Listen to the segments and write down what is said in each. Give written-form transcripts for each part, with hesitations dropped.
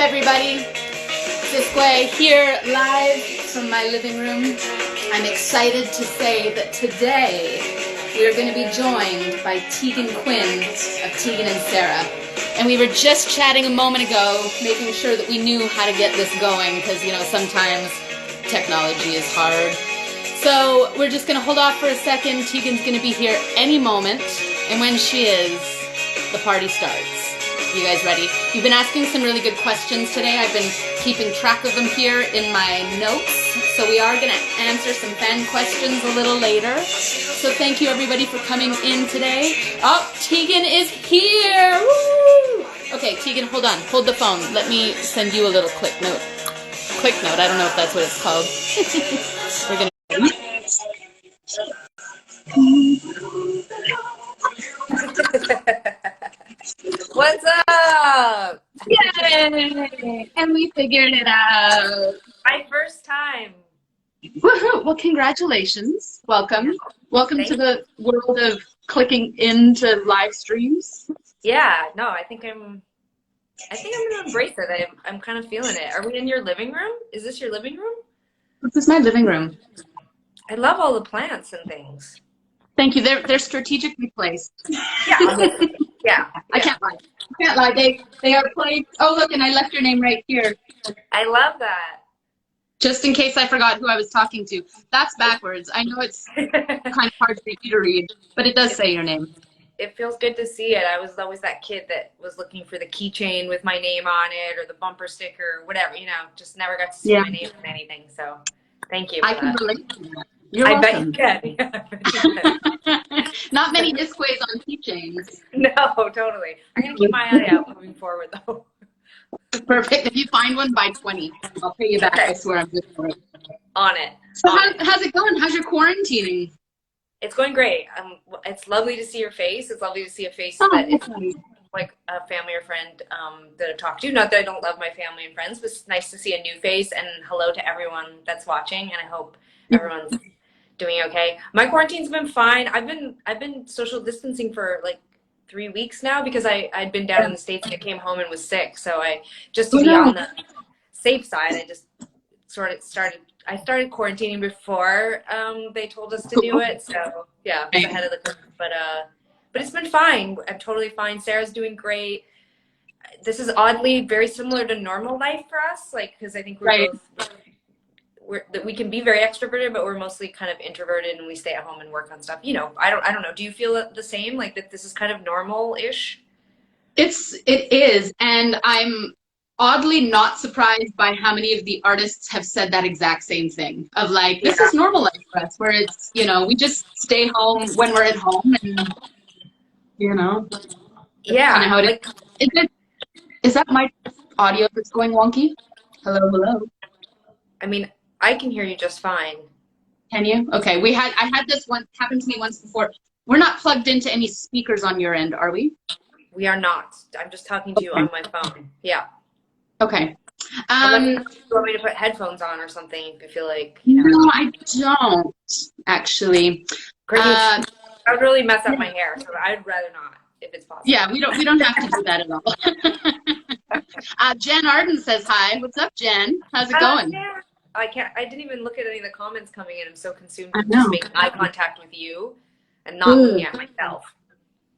everybody? It's Iskwē here live from my living room. I'm excited to say that today we are going to be joined by Tegan Quin of Tegan and Sarah. And we were just chatting a moment ago, making sure that we knew how to get this going because, you know, sometimes technology is hard. So we're just going to hold off for a second. Tegan's going to be here any moment. And when she is, the party starts. You guys ready? You've been asking some really good questions today. I've been keeping track of them here in my notes. So we are going to answer some fan questions a little later. So thank you everybody for coming in today. Oh, Tegan is here! Woo! Okay, Tegan, hold on. Hold the phone. Let me send you a little quick note. Quick note. I don't know if that's what it's called. We're going to... What's up? Yay! And we figured it out. My first time. Woohoo! Well, congratulations. Welcome. Welcome to the world of clicking into live streams. Yeah, no, I think I'm gonna embrace it. I'm kind of feeling it. Are we in your living room? Is this your living room? This is my living room. I love all the plants and things. Thank you. They're strategically placed. Yeah. Yeah. I can't lie. I can't lie. They are placed. Oh, look, and I left your name right here. I love that. Just in case I forgot who I was talking to. That's backwards. I know it's kind of hard for you to read, but it does say your name. It feels good to see it. I was always that kid that was looking for the keychain with my name on it or the bumper sticker or whatever, you know, just never got to see my name on anything. So thank you. I can relate to that. You're welcome. Bet you can. Not many Iskwēs on keychains. No, totally. I'm going to keep my eye out moving forward, though. Perfect. If you find one, buy 20. I'll pay you back. Okay. I swear I'm good for it. On it. So how's it going? How's your quarantining? It's going great. It's lovely to see your face. It's lovely to see a face that is like a family or friend that I've talked to. Not that I don't love my family and friends, but it's nice to see a new face. And hello to everyone that's watching. And I hope everyone's doing okay. My quarantine's been fine. I've been social distancing for like 3 weeks now because I'd been down in the States and I came home and was sick. So I just to be on the safe side, I just started quarantining before they told us to do it. So yeah, I was ahead of the curve. But it's been fine. I'm totally fine. Sarah's doing great. This is oddly very similar to normal life for us, like because I think we're both. We can be very extroverted, but we're mostly kind of introverted, and we stay at home and work on stuff. You know, I don't know. Do you feel the same? Like that this is kind of normal-ish? It is, and I'm oddly not surprised by how many of the artists have said that exact same thing of like, this is normal life for us, where it's, you know, we just stay home when we're at home, and you know, yeah. Kind of how it is. Is that my audio that's going wonky? Hello. I mean, I can hear you just fine. Can you? Okay. I had this one happen to me once before. We're not plugged into any speakers on your end, are we? We are not. I'm just talking to you on my phone. Yeah. Okay. You want me to put headphones on or something if you feel like, you know. No, I don't actually. That would really mess up my hair, so I'd rather not if it's possible. Yeah, we don't have to do that at all. Jen Arden says hi. What's up, Jen? How's it going? Yeah. I didn't even look at any of the comments coming in. I'm so consumed with just making eye contact with you and not looking at myself.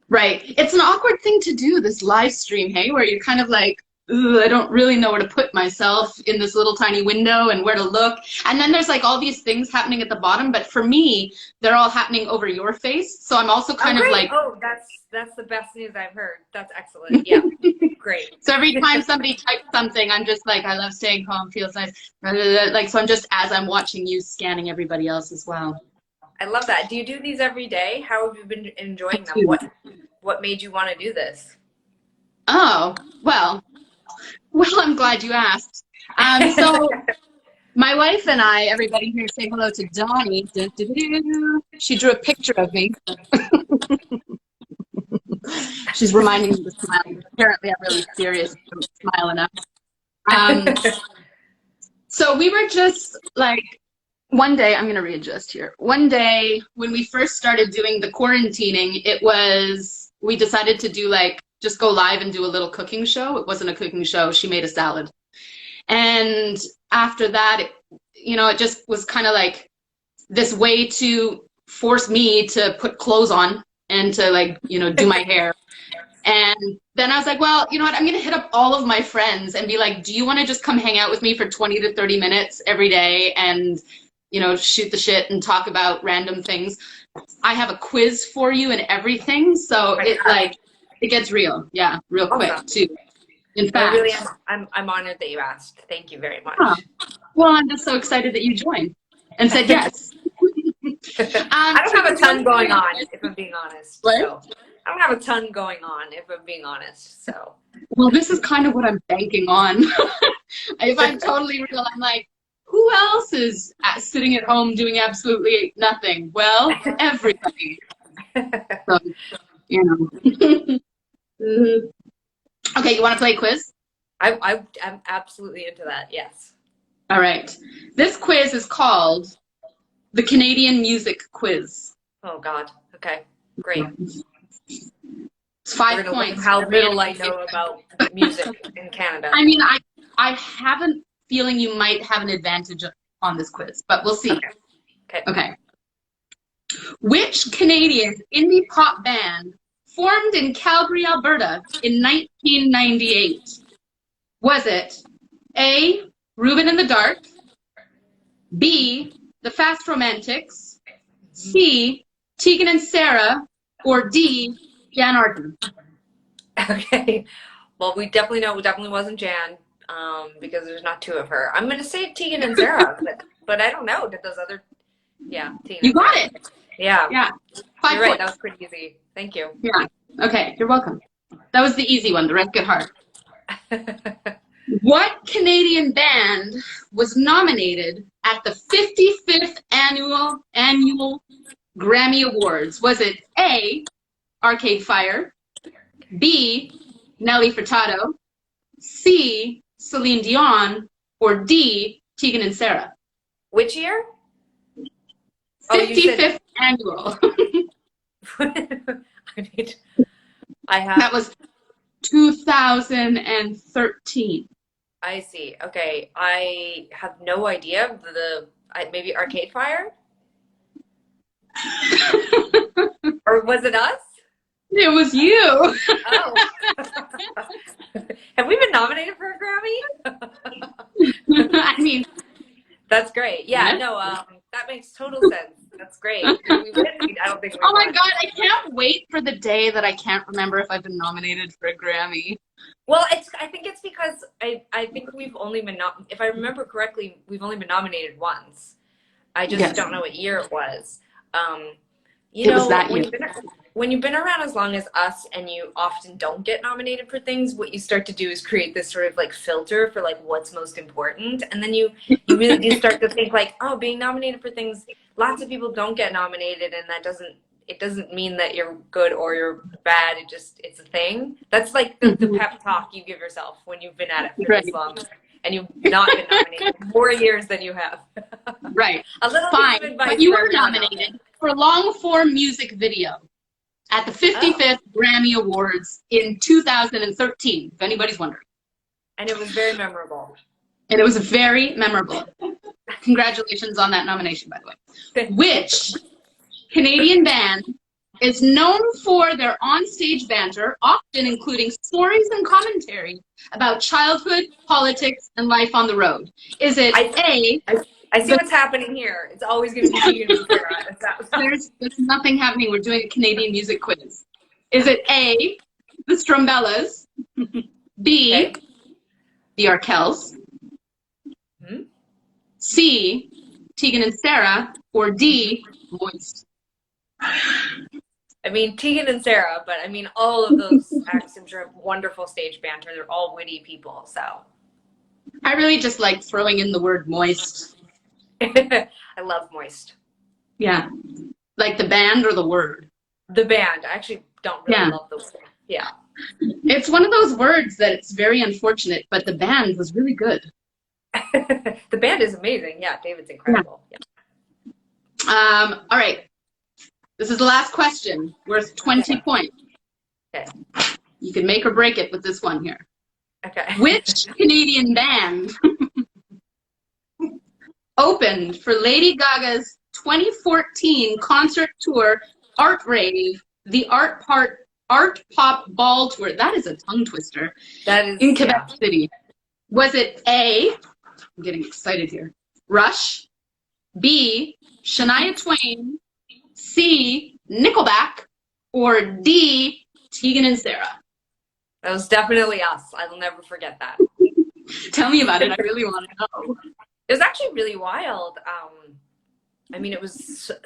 Right. It's an awkward thing to do, this live stream, hey, where you're kind of like, ooh, I don't really know where to put myself in this little tiny window and where to look. And then there's like all these things happening at the bottom, but for me, they're all happening over your face. So I'm also kind of like, oh, that's the best news I've heard. That's excellent. Yeah. Great. So every time somebody types something, I'm just like, I love staying home, feels nice. Like, so I'm just, as I'm watching you, scanning everybody else as well. I love that. Do you do these every day? How have you been enjoying them? What made you want to do this? Oh, well, I'm glad you asked. So my wife and I, everybody here, say hello to Donnie. She drew a picture of me. She's reminding me to smile. Apparently, I'm really serious. I don't smile enough. So we were just like, one day, I'm going to readjust here. One day, when we first started doing the quarantining, we decided to do like, just go live and do a little cooking show. It wasn't a cooking show. She made a salad. And after that, it just was kind of like this way to force me to put clothes on and to like, do my hair. And then I was like, well, you know what? I'm going to hit up all of my friends and be like, do you want to just come hang out with me for 20 to 30 minutes every day and, shoot the shit and talk about random things? I have a quiz for you and everything. So it gets real. Yeah. Real quick too. In fact, I really am. I'm honored that you asked. Thank you very much. Well, I'm just so excited that you joined and said yes. I don't have a ton going on, if I'm being honest. What? So I don't have a ton going on, if I'm being honest. So. Well, this is kind of what I'm banking on. If I'm totally real, I'm like, who else is sitting at home doing absolutely nothing? Well, everybody. So, Okay, you want to play a quiz? I'm absolutely into that, yes. All right. This quiz is called the Canadian Music Quiz. Oh, God. Okay, great. It's 5 points. How little I know about music in Canada. I mean, I have a feeling you might have an advantage on this quiz, but we'll see. Okay. Which Canadian indie pop band formed in Calgary, Alberta in 1998? Was it A, Reuben and the Dark, B, The Fast Romantics, C, Tegan and Sarah, or D, Jan Arden? Okay. Well, we definitely know it definitely wasn't Jan, because there's not two of her. I'm going to say Tegan and Sarah, but I don't know. Did those other... Yeah, Tegan. You got it. Yeah. Yeah. 5 You're right. points. That was pretty easy. Thank you. Yeah. Okay. You're welcome. That was the easy one. The rest get hard. What Canadian band was nominated at the 55th annual Grammy Awards? Was it A, Arcade Fire, B, Nelly Furtado, C, Celine Dion, or D, Tegan and Sarah? Which year? 55th annual. That was 2013. I see. Okay. I have no idea. Maybe Arcade Fire? Or was it us? It was you. Oh. Have we been nominated for a Grammy? I mean, that's great. Yeah, no, that makes total sense. That's great. I don't think we oh my won. God, I can't wait for the day that I can't remember if I've been nominated for a Grammy. Well, I think it's because I think we've only been, if I remember correctly, we've only been nominated once. I just don't know what year it was. It was that year. When you've been around as long as us and you often don't get nominated for things, what you start to do is create this sort of like filter for like what's most important. And then you really do start to think like, oh, being nominated for things, lots of people don't get nominated, and it doesn't mean that you're good or you're bad. It's a thing. That's like the pep talk you give yourself when you've been at it for this long and you've not been nominated more years than you have. Right. A little fine, bit of advice. but you were nominated for long form music video at the 55th Grammy Awards in 2013, if anybody's wondering. And it was very memorable. And it was very memorable. Congratulations on that nomination, by the way. Which Canadian band is known for their onstage banter, often including stories and commentary about childhood, politics, and life on the road? Is it I see what's happening here. It's always going to be Tegan and Sarah. There's nothing happening. We're doing a Canadian music quiz. Is it A, the Strumbellas, B, the Arkells, C, Tegan and Sarah, or D, Moist? I mean, Tegan and Sarah, but I mean, all of those acts, I'm sure, have wonderful stage banter. They're all witty people, so. I really just like throwing in the word moist. I love Moist. Yeah. Like the band or the word? The band. I actually don't really love the word. Yeah. It's one of those words that it's very unfortunate, but the band was really good. The band is amazing. Yeah, David's incredible. Yeah. All right. This is the last question, worth 20 points. Okay. You can make or break it with this one here. Okay. Which Canadian band opened for Lady Gaga's 2014 concert tour, Art Rave, the Art Pop Ball Tour. That is a tongue twister. That is in Quebec City. Was it A, I'm getting excited here, Rush, B, Shania Twain, C, Nickelback, or D, Tegan and Sarah? That was definitely us. I will never forget that. Tell me about it. I really want to know. It was actually really wild. I mean,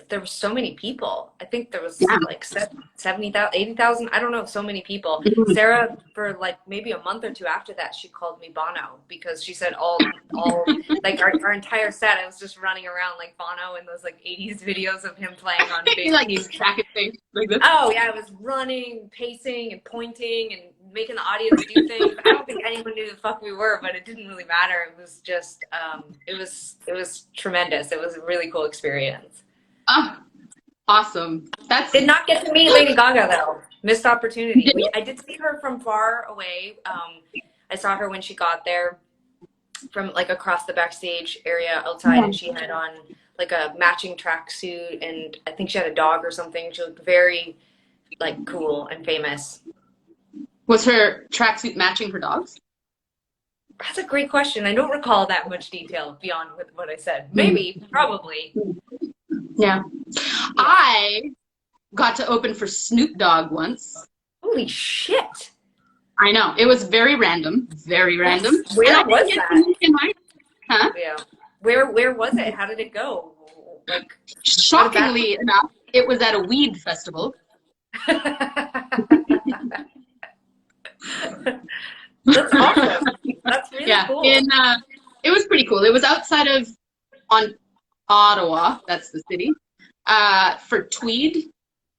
there were so many people. I think there was like 70,000, 80,000. I don't know, so many people. Sarah, for like maybe a month or two after that, she called me Bono because she said all like our entire set, I was just running around like Bono in those like 80s videos of him playing on You like track it things like this? Oh yeah, I was running, pacing, and pointing, and making the audience do things. I don't think anyone knew who the fuck we were, but it didn't really matter. It was just, it was tremendous. It was a really cool experience. Oh, awesome. Did not get to meet Lady Gaga though. Missed opportunity. I did see her from far away. I saw her when she got there from like across the backstage area outside, and she had on like a matching tracksuit, and I think she had a dog or something. She looked very like cool and famous. Was her tracksuit matching her dog's? That's a great question. I don't recall that much detail beyond what I said. Maybe, probably. Yeah. I got to open for Snoop Dogg once. Holy shit. I know. It was very random. Very random. Where was that? Huh? Yeah. Where was it? How did it go? Like, shockingly enough, it was at a weed festival. That's awesome. That's really cool. It was pretty cool. It was outside of Ottawa, that's the city, for Tweed,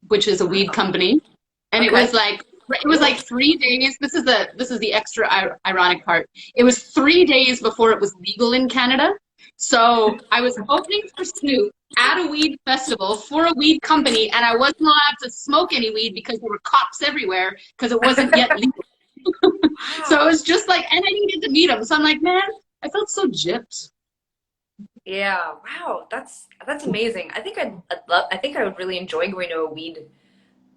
which is a weed company, and it was like 3 days. This is the extra ironic part. It was 3 days before it was legal in Canada. So I was opening for Snoop at a weed festival for a weed company, and I wasn't allowed to smoke any weed because there were cops everywhere because it wasn't yet legal. So it was just like, and I didn't get to meet him. So I'm like, man, I felt so gypped. Yeah, wow, that's amazing. I think I would really enjoy going to a weed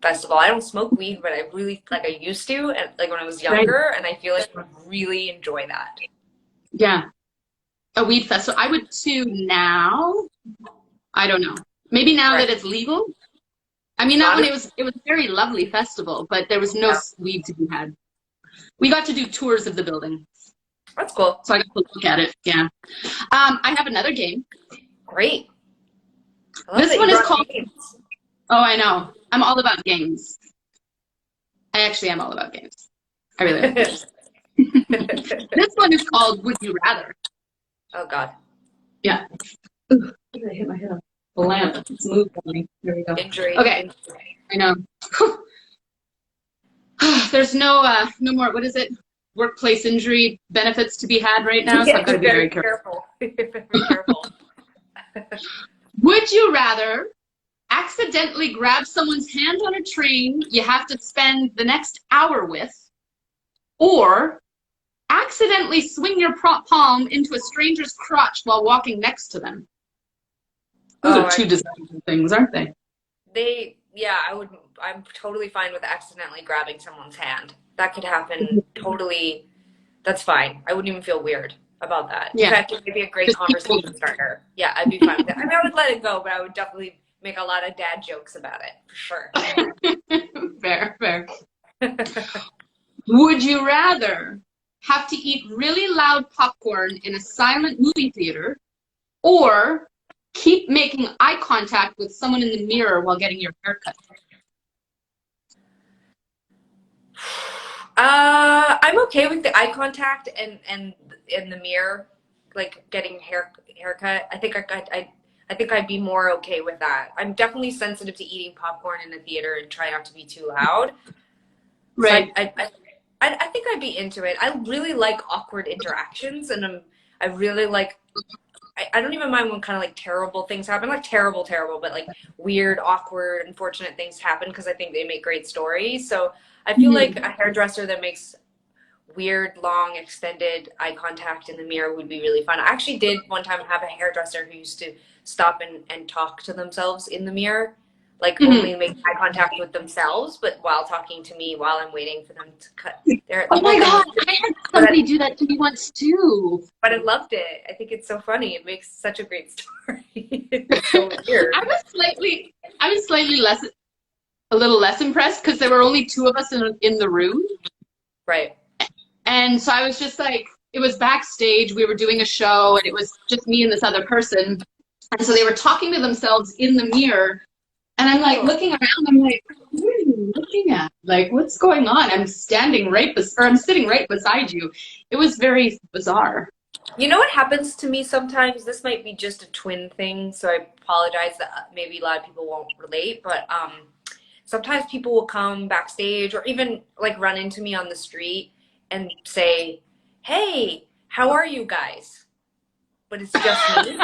festival. I don't smoke weed, but I really I used to, and like when I was younger, and I feel like I would really enjoy that. Yeah. A weed festival. I would too now. I don't know. Maybe now that it's legal. I mean, that one, it was a very lovely festival, but there was no weed to be had. We got to do tours of the building. That's cool. So I got to look at it. Yeah. I have another game. Great. This one is called games. Oh, I know. I'm all about games. I actually am all about games. I really am. This one is called Would You Rather? Oh, God. Yeah. Ooh, I hit my head on the lamp. It's moved on me. There we go. Injury. Okay. I know. There's no more, what is it? Workplace injury benefits to be had right now, so I've got to be very careful. Very careful. Would you rather accidentally grab someone's hand on a train you have to spend the next hour with, or accidentally swing your palm into a stranger's crotch while walking next to them? Those are two desirable things, aren't they? I'm totally fine with accidentally grabbing someone's hand. That could happen totally. That's fine. I wouldn't even feel weird about that. Yeah. In fact, it would be a great conversation starter. Yeah, I'd be fine with that. I mean, I would let it go, but I would definitely make a lot of dad jokes about it, for sure. Fair. Would you rather have to eat really loud popcorn in a silent movie theater, or keep making eye contact with someone in the mirror while getting your hair cut? I'm okay with the eye contact and in the mirror, like getting haircut. I think I'd be more okay with that. I'm definitely sensitive to eating popcorn in the theater and try not to be too loud. Right. So I think I'd be into it. I really like awkward interactions, and I really like. I don't even mind when kind of like terrible things happen, like terrible, but like weird, awkward, unfortunate things happen because I think they make great stories. So I feel like a hairdresser that makes weird, long, extended eye contact in the mirror would be really fun. I actually did one time have a hairdresser who used to stop and talk to themselves in the mirror, like only make eye contact with themselves, but while talking to me while I'm waiting for them to cut their. Oh my God, I had somebody do that to me once too. But I loved it. I think it's so funny. It makes such a great story. It's so weird. I was slightly a little less impressed because there were only two of us in the room. Right. And so I was just like, it was backstage. We were doing a show and it was just me and this other person. And so they were talking to themselves in the mirror. And I'm like looking around, I'm like, what are you looking at? Like, what's going on? I'm sitting right beside you. It was very bizarre. You know what happens to me sometimes? This might be just a twin thing, so I apologize that maybe a lot of people won't relate, but sometimes people will come backstage or even like run into me on the street and say, hey, how are you guys? But it's just me.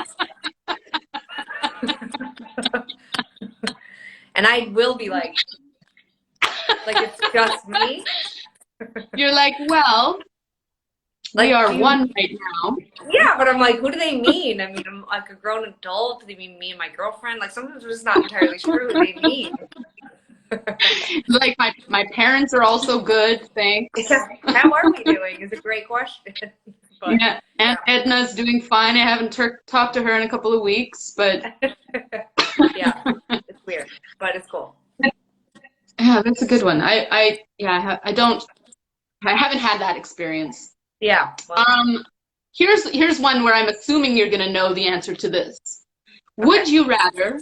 And I will be like it's just me. You're like, well, we are one right now. Yeah, but I'm like, who do they mean? I mean, I'm like a grown adult. Do they mean me and my girlfriend? Like, sometimes I'm just not entirely sure who they mean. Like, my parents are also good, thanks. How are we doing is a great question. But, yeah, Aunt Edna's doing fine. I haven't talked to her in a couple of weeks, but... yeah, it's weird, but it's cool. Yeah, that's a good one. I haven't had that experience. Yeah. Well, here's one where I'm assuming you're gonna know the answer to this. Okay. Would you rather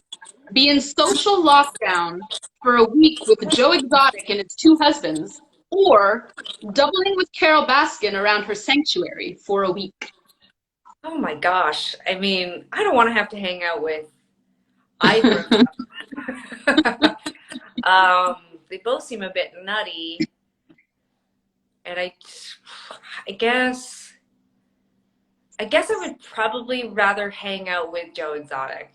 be in social lockdown for a week with Joe Exotic and its two husbands, or doubling with Carol Baskin around her sanctuary for a week? Oh my gosh. I mean, I don't want to have to hang out with either of them. They both seem a bit nutty. And I guess I would probably rather hang out with Joe Exotic.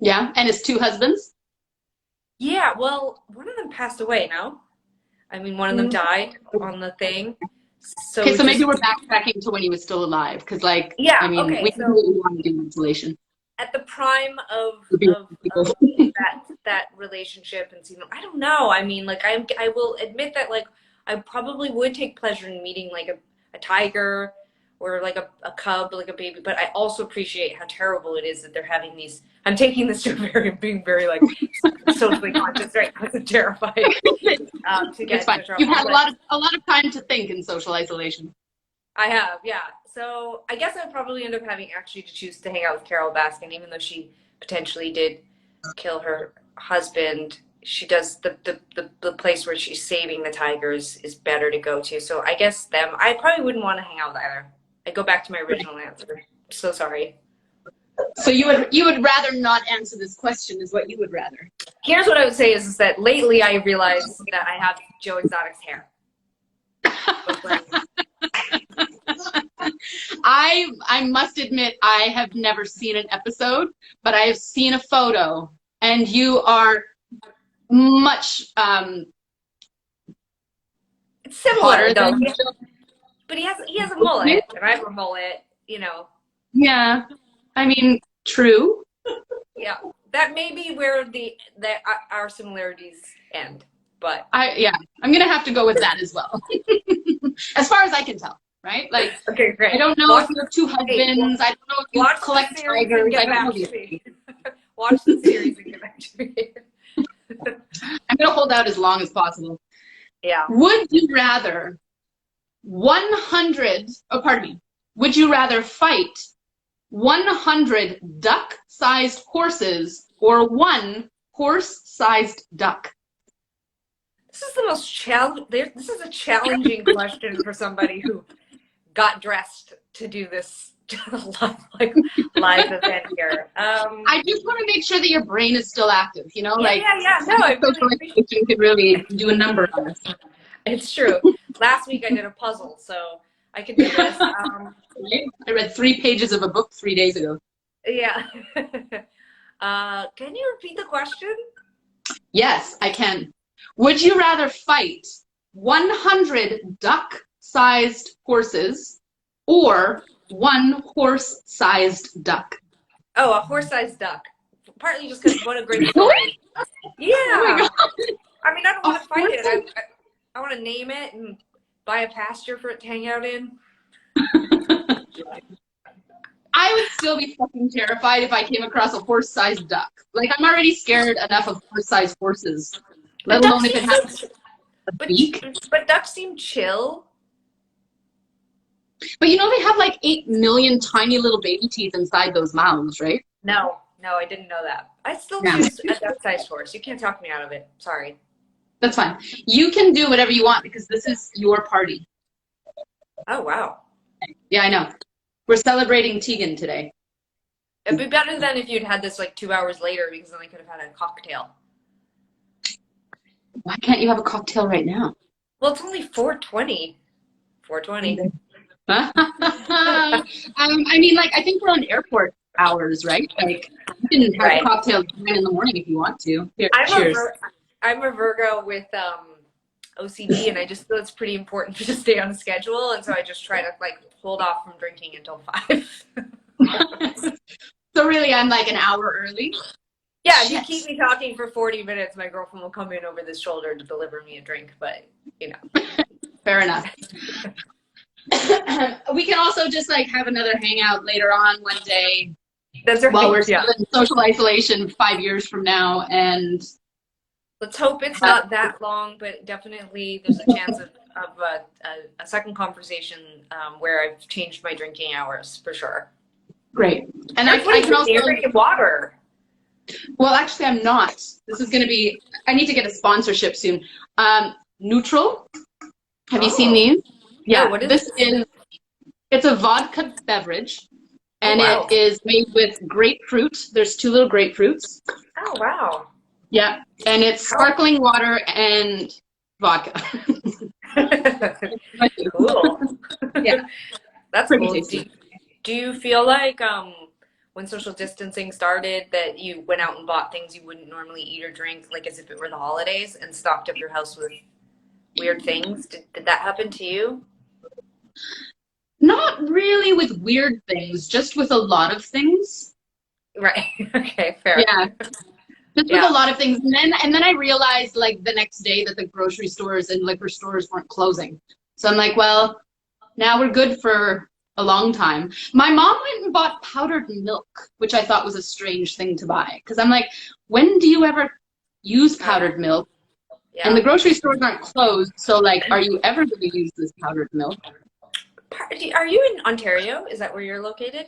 Yeah, and his two husbands? Yeah, well, one of them passed away, no? I mean, one of them died on the thing. So maybe we're backtracking to when he was still alive, because, like, yeah, I mean, okay, we really want to do insulation. At the prime of that relationship and seeing, I don't know. I mean, like, I will admit that, like, I probably would take pleasure in meeting, like, a tiger or, like, a cub, like a baby. But I also appreciate how terrible it is that they're having these. I'm taking this to being very, like, socially conscious right now. It's terrifying. To get it's fine. You've had a lot of time to think in social isolation. I have, yeah. So I guess I'd probably end up having actually to choose to hang out with Carol Baskin, even though she potentially did kill her husband. She does the place where she's saving the tigers is better to go to. So I guess them. I probably wouldn't want to hang out with either. I go back to my original answer. So sorry. So you would rather not answer this question, is what you would rather. Here's what I would say is that lately I realized that I have Joe Exotic's hair. I must admit, I have never seen an episode, but I have seen a photo, and you are much it's similar though. But he has a mullet, and I have a mullet, you know. Yeah, I mean, true. Yeah, that may be where our similarities end. But I'm gonna have to go with that as well, as far as I can tell. Right? Like, okay, great. I don't know if you have two husbands. I don't know if you collect tigers. I don't know. Watch the series and get back to me. I'm gonna hold out as long as possible. Yeah. Would you rather would you rather fight 100 duck-sized horses or one horse-sized duck? This is the most this is a challenging question for somebody who got dressed to do this live event here. I just want to make sure that your brain is still active, you know? Yeah. No, I really you could really do a number on this. It's true. Last week I did a puzzle, so I can do this. I read 3 pages of a book 3 days ago. Yeah. Can you repeat the question? Yes, I can. Would you rather fight 100 duck duck-sized horses or one horse-sized duck? Oh, a horse-sized duck. Partly just because what a great story. Really? Yeah. Oh my God. I mean, I don't want to fight it. horse- I want to name it and buy a pasture for it to hang out in. I would still be fucking terrified if I came across a horse-sized duck. Like, I'm already scared enough of horse-sized horses, let alone if it has a beak. But ducks seem chill. But you know they have like 8 million tiny little baby teeth inside those mouths, right? No, I didn't know that. I still Yeah. choose a duck-sized horse. You can't talk me out of it. Sorry. That's fine. You can do whatever you want because this is your party. Oh, wow. Yeah, I know. We're celebrating Tegan today. It'd be better than if you'd had this like 2 hours later because then I could have had a cocktail. Why can't you have a cocktail right now? Well, it's only 4:20. 4:20. I mean, like, I think we're on airport hours, right? Like, you can have a cocktail at 9 in the morning if you want to. Here, cheers. I'm a Virgo with OCD, and I just feel it's pretty important to stay on a schedule, and so I just try to like hold off from drinking until 5. So really, I'm like an hour early. Yeah, if you keep me talking for 40 minutes, my girlfriend will come in over this shoulder to deliver me a drink, but you know. Fair enough. We can also just like have another hangout later on one day. That's right. While we're still in social isolation 5 years from now, and let's hope it's not that long, but definitely there's a chance of a second conversation where I've changed my drinking hours for sure. Great. And I can also drink water. Well, actually, I'm not. This is going to be. I need to get a sponsorship soon. Neutral. Have you seen these? Yeah. What is this? It's a vodka beverage, and wow. it is made with grapefruit. There's 2 little grapefruits. Oh wow. Yeah, and it's sparkling water and vodka. Cool. Yeah, that's pretty cool. tasty. Do you feel like when social distancing started that you went out and bought things you wouldn't normally eat or drink, like as if it were the holidays, and stocked up your house with weird things? Did that happen to you? Not really with weird things, just with a lot of things. Right. Okay, fair. Yeah. Just with a lot of things. And then I realized like the next day that the grocery stores and liquor stores weren't closing. So I'm like, well, now we're good for a long time. My mom went and bought powdered milk, which I thought was a strange thing to buy. Because I'm like, when do you ever use powdered milk? Yeah. And the grocery stores aren't closed. So like, are you ever going to use this powdered milk? Are you in Ontario? Is that where you're located?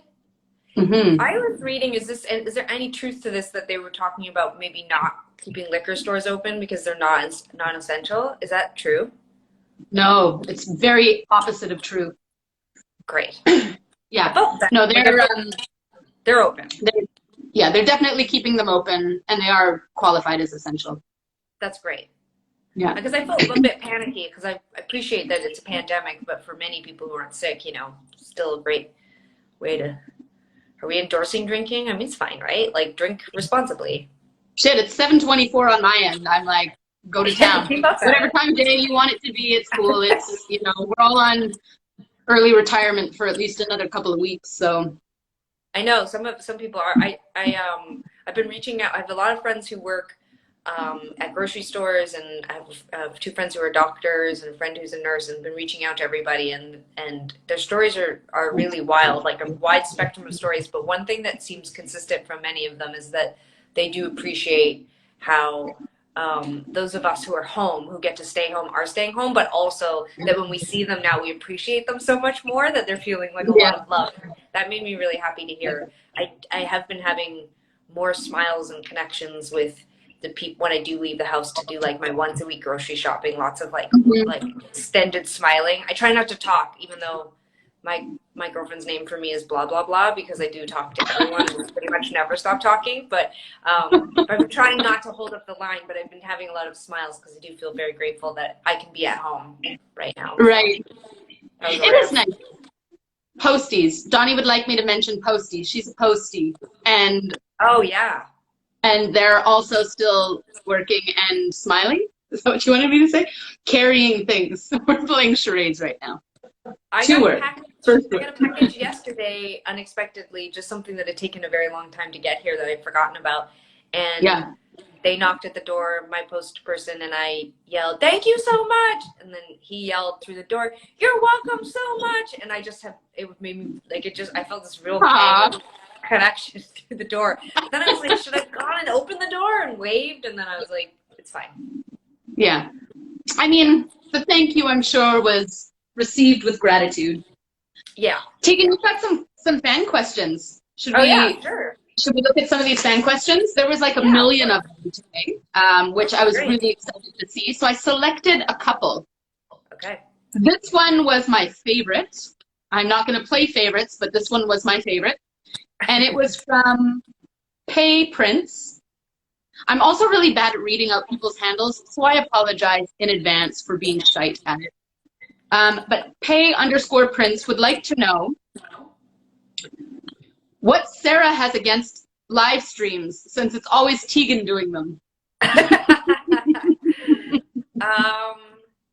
Mm-hmm. I was reading, is there any truth to this, that they were talking about maybe not keeping liquor stores open because they're non-essential? Is that true? No, it's very opposite of true. Great. Yeah. No, they're open. They're definitely keeping them open, and they are qualified as essential. That's great. Yeah. Because I felt a little bit panicky because I appreciate that it's a pandemic, but for many people who aren't sick, still a great way to. Are we endorsing drinking? I mean, it's fine, right? Like, drink responsibly. Shit, it's 7:24 on my end. I'm like, go to town. Whatever time of day you want it to be, it's cool. It's, we're all on early retirement for at least another couple of weeks, so. I know some people are. I've been reaching out. I have a lot of friends who work at grocery stores, and I have 2 friends who are doctors and a friend who's a nurse, and been reaching out to everybody, and their stories are really wild, like a wide spectrum of stories. But one thing that seems consistent from many of them is that they do appreciate how those of us who are home, who get to stay home, are staying home, but also that when we see them now, we appreciate them so much more, that they're feeling like a lot of love. That made me really happy to hear. I have been having more smiles and connections with the people when I do leave the house to do like my once a week grocery shopping. Lots of like extended smiling. I try not to talk, even though my girlfriend's name for me is blah blah blah, because I do talk to everyone and pretty much never stop talking. But I'm trying not to hold up the line. But I've been having a lot of smiles because I do feel very grateful that I can be at home right now. Right. It is nice. Posties. Donnie would like me to mention Posties. She's a postie, and oh yeah. And they're also still working and smiling. Is that what you wanted me to say? Carrying things. We're playing charades right now. I Two got a words. package. First I word. got a package yesterday unexpectedly, just something that had taken a very long time to get here that I'd forgotten about. And Yeah. they knocked at the door, my post person, and I yelled, "Thank you so much!" And then he yelled through the door, "You're welcome so much!" And I just have, it made me, like, it just, I felt this real pang Aww. of connection through the door. Then I was like, should I have gone and opened the door and waved? And then I was like, it's fine. Yeah. I mean, the thank you, I'm sure, was received with gratitude. Yeah. Tegan, you've got some fan questions. Should Oh, we yeah, sure. should we look at some of these fan questions? There was like a Yeah, million of them today, which I was great. really excited to see. So I selected a couple. Okay. This one was my favorite. I'm not going to play favorites, but this one was my favorite. And it was from Pay Prince. I'm also really bad at reading out people's handles, so I apologize in advance for being shite at it. But Pay_Prince would like to know what Sarah has against live streams, since it's always Tegan doing them.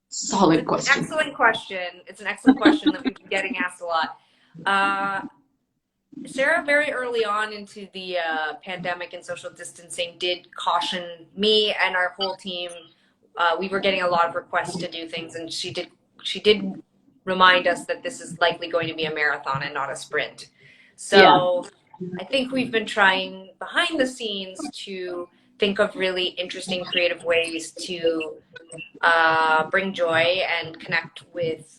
Solid question. Excellent question. It's an excellent question that we've been getting asked a lot. Sarah, very early on into the pandemic and social distancing, did caution me and our whole team. We were getting a lot of requests to do things, and she did remind us that this is likely going to be a marathon and not a sprint. So I think we've been trying behind the scenes to think of really interesting, creative ways to bring joy and connect with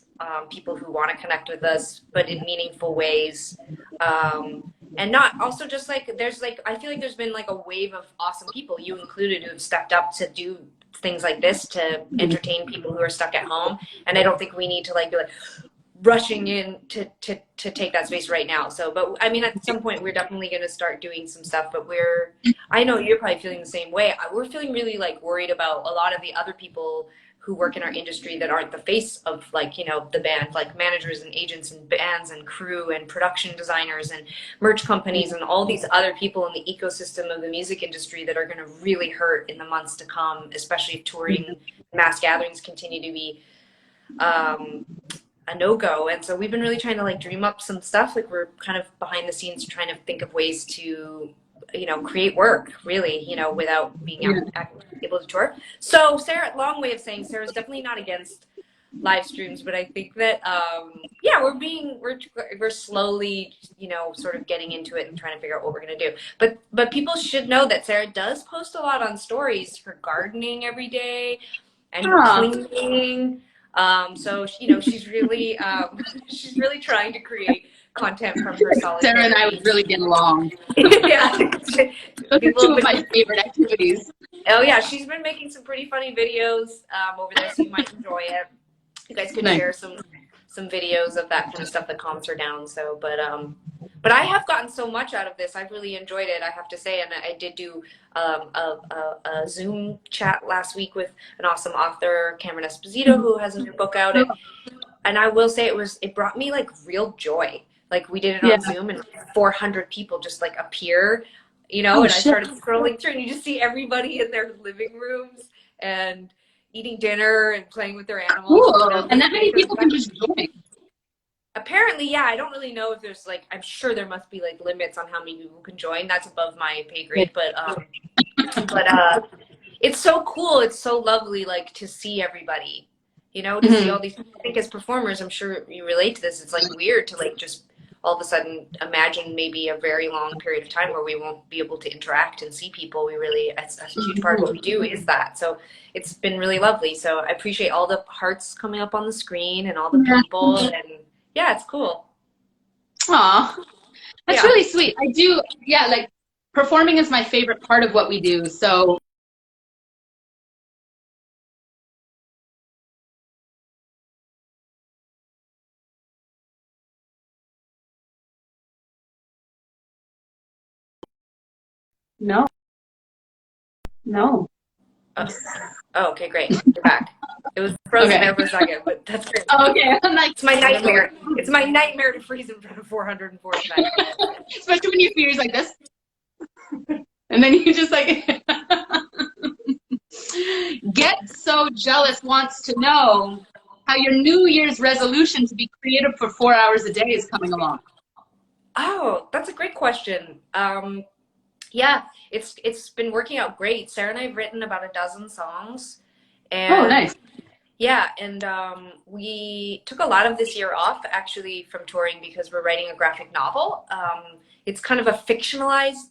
people who want to connect with us, but in meaningful ways. And not also just like, there's like, I feel like there's been like a wave of awesome people, you included, who have stepped up to do things like this to entertain people who are stuck at home. And I don't think we need to like be like rushing in to take that space right now. So, but I mean, at some point we're definitely going to start doing some stuff, but I know you're probably feeling the same way. We're feeling really like worried about a lot of the other people who work in our industry that aren't the face of, like, you know, the band, like managers and agents and bands and crew and production designers and merch companies and all these other people in the ecosystem of the music industry that are going to really hurt in the months to come, especially if touring mass gatherings continue to be a no-go. And so we've been really trying to like dream up some stuff. Like, we're kind of behind the scenes trying to think of ways to, you know, create work really, you know, without being able to tour. So Sarah, long way of saying, Sarah's definitely not against live streams, but I think that yeah, we're slowly, you know, sort of getting into it and trying to figure out what we're gonna do. But people should know that Sarah does post a lot on stories for gardening every day and cleaning. So you know, she's really trying to create content from her solitude. Sarah and I would really get along. Yeah. Those are two of my favorite activities. Oh yeah, she's been making some pretty funny videos over there, so you might enjoy it. You guys could share some videos of that kind of stuff that calms her down. So, but I have gotten so much out of this. I've really enjoyed it, I have to say. And I did do a Zoom chat last week with an awesome author, Cameron Esposito, who has a new book out. And I will say it brought me like real joy. Like, we did it on Zoom, and 400 people just like appear, you know, and I started scrolling through, and you just see everybody in their living rooms and eating dinner and playing with their animals. Cool. And that many people can just join. Apparently, yeah. I don't really know if there's like, I'm sure there must be like limits on how many people can join. That's above my pay grade, but it's so cool. It's so lovely, like, to see everybody, you know, to see all these people. I think as performers, I'm sure you relate to this. It's like weird to like just all of a sudden imagine maybe a very long period of time where we won't be able to interact and see people. It's a huge part of what we do is that. So it's been really lovely. So I appreciate all the hearts coming up on the screen and all the people, and yeah, it's cool. Aw, that's really sweet. I do, like, performing is my favorite part of what we do. So no. Oh, okay, great. You're back. It was frozen there for a second, but that's great. Okay. It's my nightmare. It's my nightmare to freeze in front of 445. Especially when you feel like this. And then you just like Get So Jealous wants to know, how your New Year's resolution to be creative for 4 hours a day is coming along. Oh, that's a great question. Yeah, it's been working out great. Sarah and I have written about a dozen songs, Oh, and nice. yeah, and we took a lot of this year off actually from touring because we're writing a graphic novel. It's kind of a fictionalized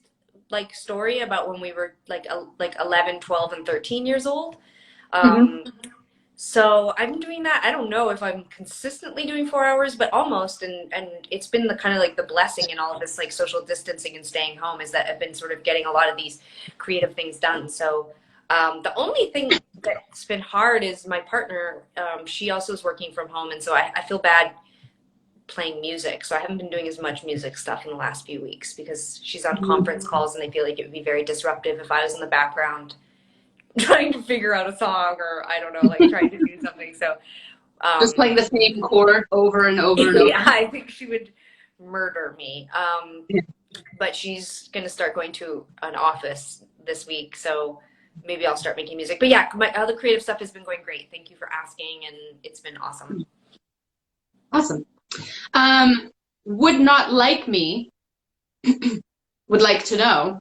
like story about when we were like 11, 12, and 13 years old. Um, So I've been doing that. I don't know if I'm consistently doing 4 hours, but almost. And it's been the kind of like the blessing in all of this like social distancing and staying home is that I've been sort of getting a lot of these creative things done. So the only thing that's been hard is my partner. She also is working from home, and so I feel bad playing music. So I haven't been doing as much music stuff in the last few weeks because she's on conference calls, and I feel like it would be very disruptive if I was in the background trying to figure out a song, or I don't know, like trying to do something. So Just playing the same chord over and over and over. yeah, I think she would murder me. But she's going to start going to an office this week, so maybe I'll start making music. But yeah, my other creative stuff has been going great. Thank you for asking, and it's been awesome. Awesome. Would not like me would like to know,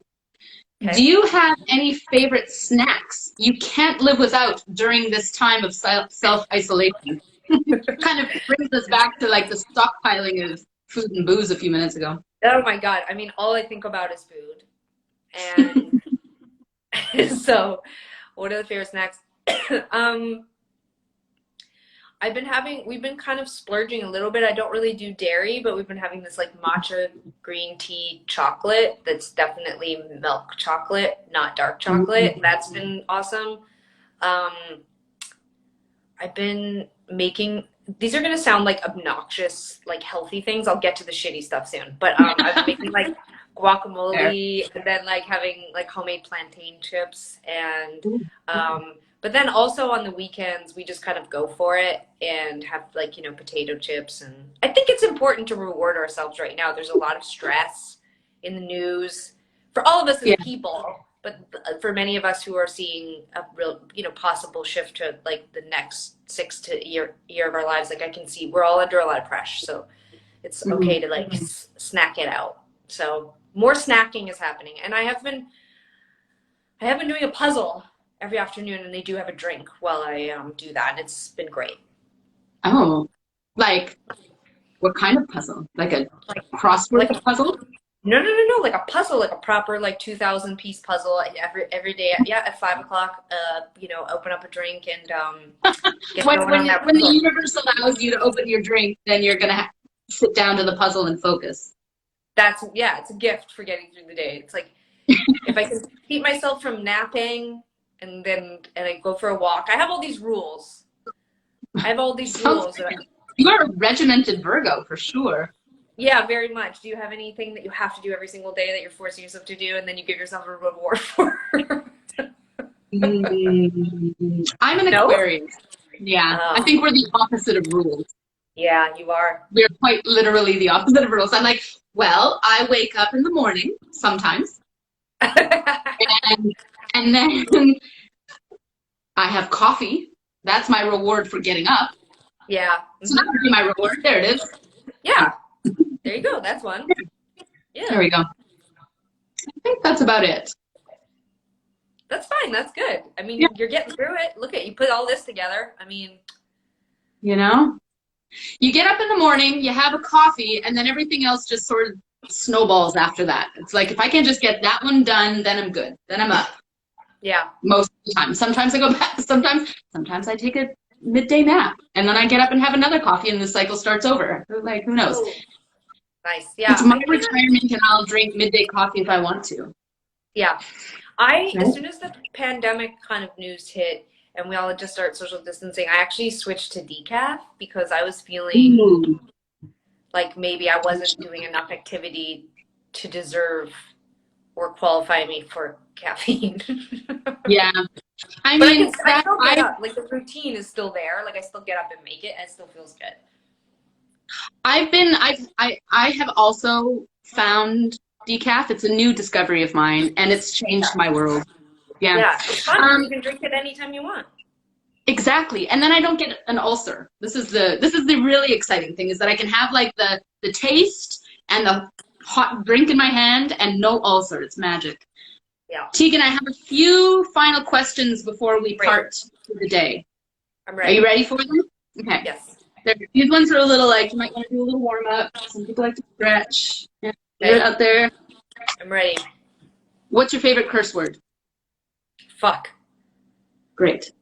Okay. do you have any favorite snacks you can't live without during this time of self-isolation? Kind of brings us back to like the stockpiling of food and booze a few minutes ago. Oh my God. I mean, all I think about is food. And so what are the favorite snacks? We've been kind of splurging a little bit. I don't really do dairy, but we've been having this like matcha green tea chocolate that's definitely milk chocolate, not dark chocolate. That's been awesome. I've been making, these are going to sound like obnoxious, like healthy things. I'll get to the shitty stuff soon. But I've been making like guacamole and then like having like homemade plantain chips and but then also on the weekends, we just kind of go for it and have like, you know, potato chips. And I think it's important to reward ourselves right now. There's a lot of stress in the news for all of us as people, but for many of us who are seeing a real, you know, possible shift to like the next 6 to year of our lives. Like I can see we're all under a lot of pressure. So it's okay to like snack it out. So more snacking is happening. And I have been doing a puzzle every afternoon, and they do have a drink while I do that. And it's been great. Oh, like what kind of puzzle? Like a crossword puzzle? No. Like a puzzle, like a proper like 2,000 piece puzzle every day. Yeah, at 5 o'clock. You know, open up a drink and get when going on that the puzzle. universe allows you to open your drink, then you're gonna sit down to the puzzle and focus. It's a gift for getting through the day. It's like if I can keep myself from napping and I go for a walk. I have all these rules. You're a regimented Virgo for sure. Yeah, very much. Do you have anything that you have to do every single day that you're forcing yourself to do and then you give yourself a reward for? I'm an Aquarius. Yeah, I think we're the opposite of rules. Yeah, you are. We're quite literally the opposite of rules. I'm like, well, I wake up in the morning sometimes. and then I have coffee. That's my reward for getting up. Yeah. So that would be my reward. There it is. Yeah. There you go. That's one. Yeah. There we go. I think that's about it. That's fine. That's good. I mean, you're getting through it. Look at you put all this together. I mean, you know, you get up in the morning, you have a coffee, and then everything else just sort of snowballs after that. It's like, if I can just get that one done, then I'm good. Then I'm up. Yeah. Most of the time. Sometimes I go back. Sometimes I take a midday nap, and then I get up and have another coffee, and the cycle starts over. Like, who knows? Ooh. Nice. Yeah. It's my retirement, and I'll drink midday coffee if I want to. Yeah. As soon as the pandemic kind of news hit and we all had to start social distancing, I actually switched to decaf because I was feeling like maybe I wasn't doing enough activity to deserve or qualify me for caffeine. Yeah. I still get up. Like the routine is still there. Like I still get up and make it and it still feels good. I have also found decaf. It's a new discovery of mine, and it's changed my world. Yeah. Yeah. It's fun. You can drink it anytime you want. Exactly. And then I don't get an ulcer. This is the really exciting thing, is that I can have like the taste and the hot drink in my hand and no ulcer. It's magic. Yeah. Tegan, I have a few final questions before we part for the day. I'm ready. Are you ready for them? Okay. Yes. These ones are a little like, you might want to do a little warm up. Some people like to stretch. Yeah, get it out there. I'm ready. What's your favorite curse word? Fuck. Great.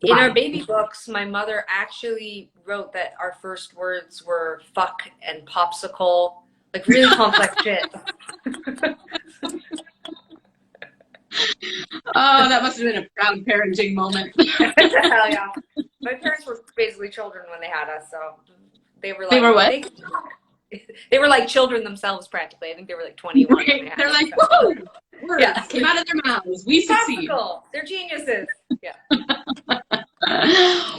In our baby books, my mother actually wrote that our first words were fuck and popsicle, like really complex shit. Oh, that must have been a proud parenting moment. Hell yeah. My parents were basically children when they had us, so they were like... They were what? They were like children themselves, practically. I think they were like 21 when they had They're us, like, so. woo! Words came out of their mouths. We succeed. Popsicle. They're geniuses. Yeah.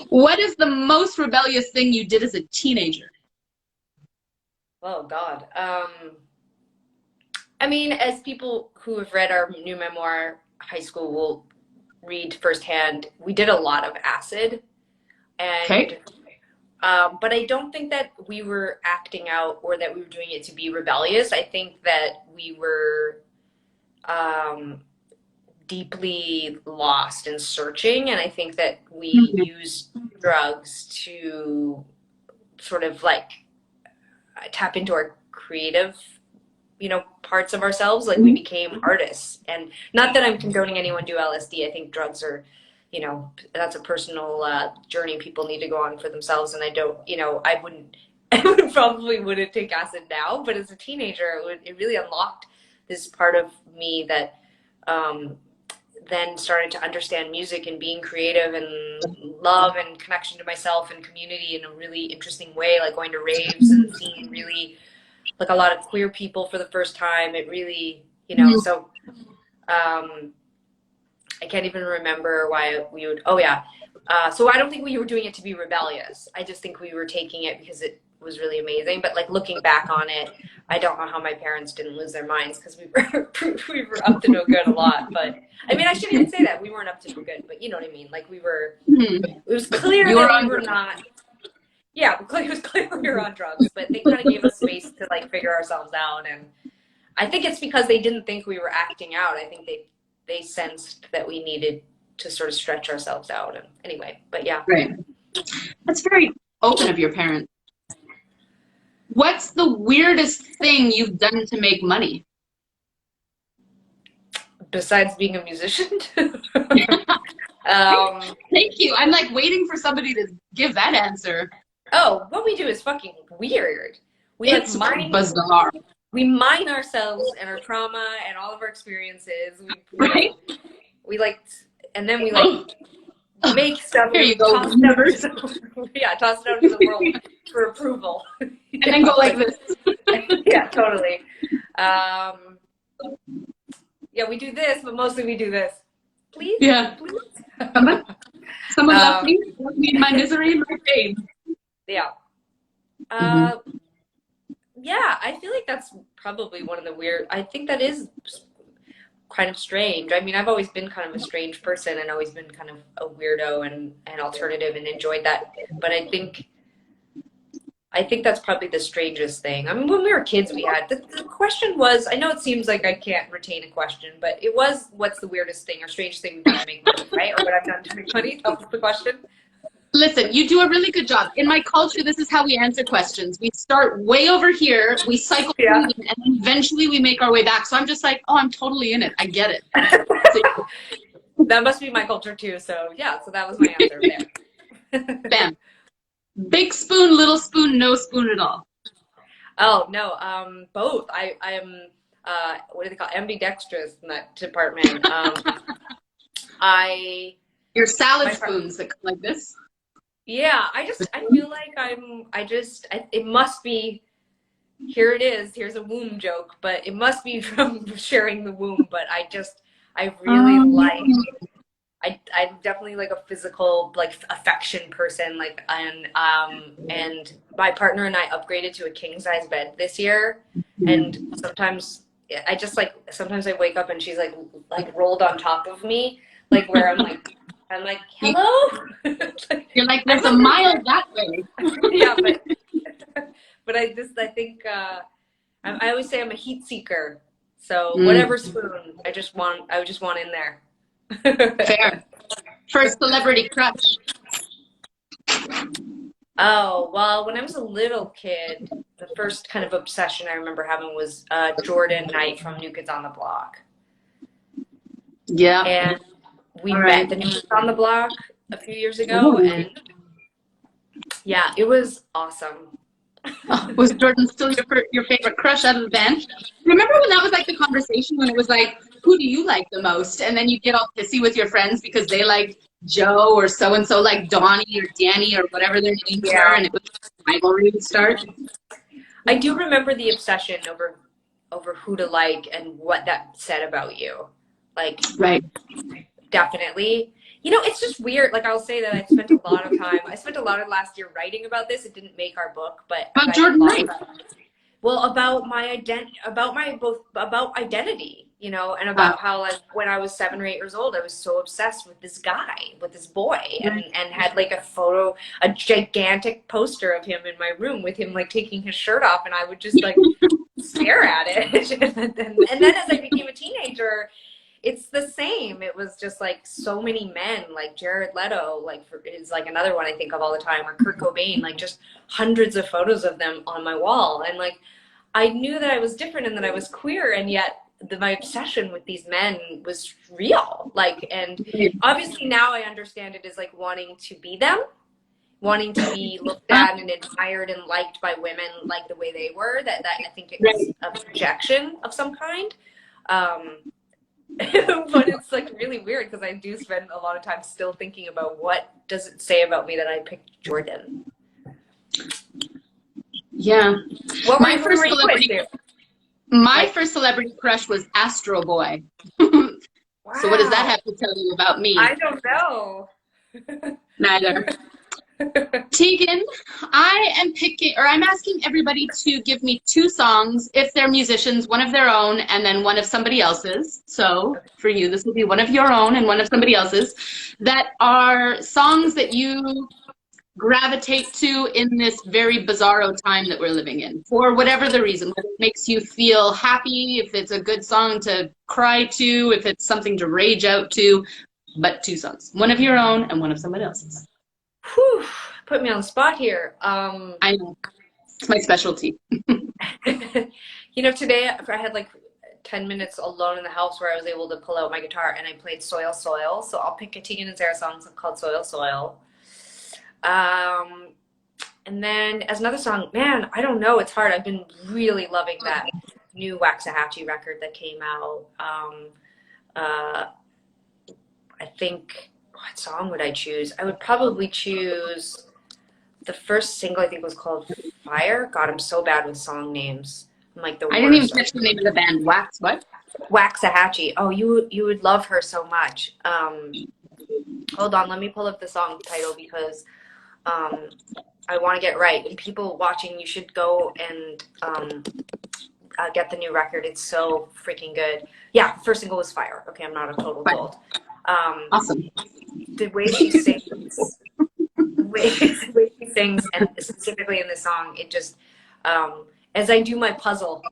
What is the most rebellious thing you did as a teenager? Oh, God. I mean, as people who have read our new memoir, High School, will read firsthand, we did a lot of acid. And, okay. But I don't think that we were acting out or that we were doing it to be rebellious. I think that we were deeply lost and searching. And I think that we used drugs to sort of like tap into our creative, parts of ourselves. Like we became artists. And not that I'm condoning anyone do LSD. I think drugs are, that's a personal journey people need to go on for themselves. And I don't, I probably wouldn't take acid now, but as a teenager, it really unlocked this part of me that then started to understand music and being creative and love and connection to myself and community in a really interesting way, like going to raves and seeing really like a lot of queer people for the first time. It really, so I can't even remember why we would, so I don't think we were doing it to be rebellious. I just think we were taking it because it was really amazing. But like looking back on it, I don't know how my parents didn't lose their minds, because we were up to no good a lot. But I mean, I shouldn't even say that we weren't up to no good, but you know what I mean? Like we were, it was clear that we were not. Yeah, it was clear we were on drugs, but they kind of gave us space to like figure ourselves out. And I think it's because they didn't think we were acting out. I think they sensed that we needed to sort of stretch ourselves out. And anyway, but yeah. Right. That's very open of your parents. What's the weirdest thing you've done to make money? Besides being a musician? Thank you. I'm like waiting for somebody to give that answer. Oh, what we do is fucking weird. It's bizarre. We mine ourselves and our trauma and all of our experiences. Right? We like, and then we like make stuff. Here you go. Toss it out into the world for approval. And then go like this. Yeah, totally. Yeah, we do this, but mostly we do this. Please? Yeah. Please? Someone left me in my misery and my pain. Yeah. Yeah, I feel like that's probably one of the weird, I think that is kind of strange. I mean, I've always been kind of a strange person and always been kind of a weirdo and alternative and enjoyed that. But I think that's probably the strangest thing. I mean, when we were kids, we had, the question was, I know it seems like I can't retain a question, but it was, what's the weirdest thing or strangest thing we've done to make money, right? Or what I've done to make money, that was the question. Listen, you do a really good job. In my culture, this is how we answer questions. We start way over here, we cycle through them, and then eventually we make our way back. So I'm just like, oh, I'm totally in it. I get it. That must be my culture too. So yeah, so that was my answer there. Bam. Big spoon, little spoon, no spoon at all. Oh, no, both. I am, what do they call, ambidextrous in that department. Your salad spoons that come like this? Yeah, I feel like it must be, here it is, here's a womb joke, but it must be from sharing the womb, but I really like, I'm definitely like a physical, like affection person, like, and my partner and I upgraded to a king size bed this year, and sometimes I wake up and she's like rolled on top of me, like where I'm like I'm like, hello? You're like, there's a mile that way. Yeah, but I think, I always say I'm a heat seeker. So whatever spoon, I just want in there. Fair. First celebrity crush. Oh, well, when I was a little kid, the first kind of obsession I remember having was Jordan Knight from New Kids on the Block. Yeah. And we met the New Kids on the Block a few years ago, and yeah, it was awesome. Was Jordan still your favorite crush out of the band? Remember when that was like the conversation when it was like, who do you like the most? And then you get all pissy with your friends because they like Joe or so-and-so like Donnie or Danny or whatever their names were, and it was rivalry would start. I do remember the obsession over who to like and what that said about you. Like, right. Definitely. You know, it's just weird. Like, I'll say that I spent a lot of last year writing about this. It didn't make our book, but about Jordan Knight. Well, about my identity, you know, and about how, like, when I was 7 or 8 years old, I was so obsessed with this guy, with this boy, and had like a gigantic poster of him in my room with him like taking his shirt off, and I would just like stare at it. and then as I became a teenager, it's the same. It was just like so many men, like Jared Leto, like is like another one I think of all the time, or Kurt Cobain, like just hundreds of photos of them on my wall. And like, I knew that I was different and that I was queer, and yet my obsession with these men was real. Like, and obviously now I understand it as like wanting to be them, wanting to be looked at and admired and liked by women like the way they were. That I think it was a projection of some kind. But it's like really weird because I do spend a lot of time still thinking about what does it say about me that I picked Jordan. Yeah. My first celebrity crush was Astro Boy. Wow. So what does that have to tell you about me? I don't know. Neither. Tegan, I'm asking everybody to give me 2 songs, if they're musicians, one of their own, and then one of somebody else's. So for you, this will be one of your own and one of somebody else's, that are songs that you gravitate to in this very bizarro time that we're living in, for whatever the reason, whether it makes you feel happy, if it's a good song to cry to, if it's something to rage out to, but 2 songs, one of your own and one of somebody else's. Whew, put me on the spot here. I know. It's my specialty. You know, today I had like 10 minutes alone in the house where I was able to pull out my guitar and I played Soil Soil. So I'll pick a Tegan and Sarah song called Soil Soil. And then as another song, man, I don't know. It's hard. I've been really loving that new Waxahachie record that came out. I think... what song would I choose? I would probably choose the first single. I think was called Fire. God, I'm so bad with song names. I'm like the worst. I didn't even catch the name of the band. What? Waxahachie. Oh, you would love her so much. Hold on, let me pull up the song title because I want to get it right. And people watching, you should go and get the new record. It's so freaking good. Yeah, first single was Fire. Okay, I'm not a total gold. Awesome. The way she sings, and specifically in this song, it just, as I do my puzzle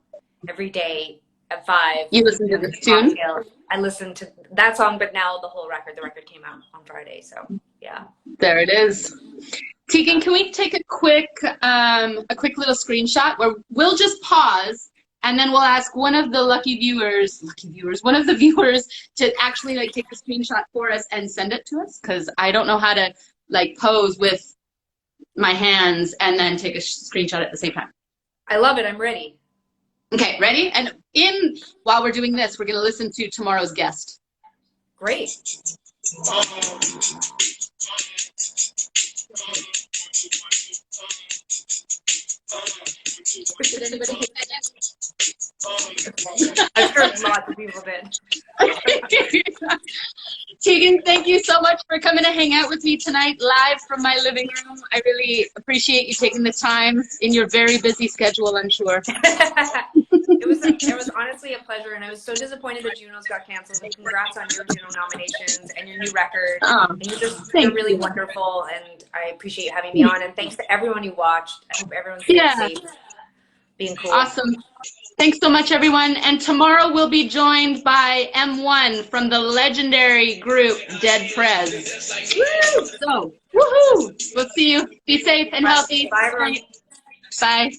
every day at 5. You listen to this tune? I listen to that song, but now the whole record. The record came out on Friday, so yeah. There it is. Tegan, can we take a quick little screenshot where we'll just pause and then we'll ask one of the one of the viewers to actually like take a screenshot for us and send it to us, because I don't know how to like pose with my hands and then take a screenshot at the same time. I love it. I'm ready. Okay, ready? And while we're doing this, we're going to listen to tomorrow's guest. Great. Did anybody hit that yet? I'm sure lots of people did. Tegan, thank you so much for coming to hang out with me tonight live from my living room. I really appreciate you taking the time in your very busy schedule, I'm sure. It was honestly a pleasure, and I was so disappointed that Juno's got canceled. And congrats on your Juno nominations and your new record. And you're really wonderful, and I appreciate you having me on. And thanks to everyone who watched. I hope everyone's staying safe, being cool. Awesome. Thanks so much, everyone. And tomorrow we'll be joined by M1 from the legendary group Dead Prez. Woo! So, woohoo! We'll see you. Be safe and healthy. Bye, everyone. Bye.